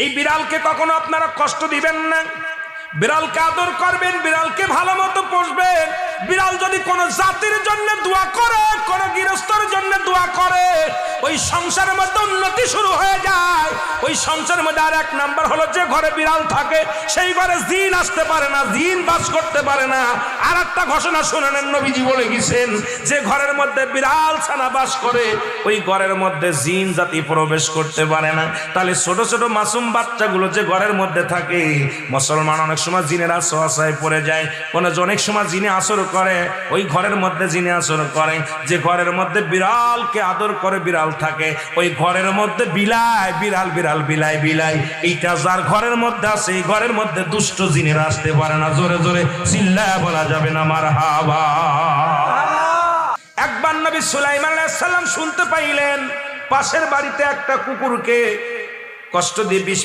এই বিড়ালকে কখনো আপনারা কষ্ট দিবেন না, বিড়ালকে আদর করবেন, বিড়ালকে ভালো মতো পুষবেন। বিড়াল যদি কোনো জাতির জন্য দোয়া করে, কোনো গৃহস্থর জন্য দোয়া করে, ওই সংসারের মধ্যে উন্নতি শুরু হয়ে যায়। ওই সংসারের মধ্যে আর এক নাম্বার হলো, যে ঘরে বিড়াল থাকে সেই ঘরে জিন আসতে পারে না, জিন বাস করতে পারে না। আর একটা ঘোষণা শুনেন, নবীজি বলে গেছেন, যে ঘরের মধ্যে বিড়াল ছানা বাস করে ওই ঘরের মধ্যে জিন জাতি প্রবেশ করতে পারে না। তাহলে ছোট ছোট মাসুম বাচ্চাগুলো যে ঘরের মধ্যে থাকে, মুসলমান অনেক সময় জিনের আশ্রয় পড়ে যায়, অনেক সময় জিনে আসর করে, ওই ঘরের মধ্যে জিনে আসর করে। যে ঘরের মধ্যে বিড়ালকে আদর করে বিড়াল থাকে, ওই ঘরের মধ্যে বিলাই বিড়াল বিড়াল বিলাই বিলাই, এইটা যার ঘরের মধ্যে আছে এই ঘরের মধ্যে দুষ্ট জিনেরা আসতে পারে না। জোরে জোরে চিল্লায়া বলা যাবে না মারহাবা। একবার নবী সুলাইমান আলাইহিস সালাম শুনতে পাইলেন পাশের বাড়িতে একটা কুকুরকে কষ্ট দিয়ে বিষ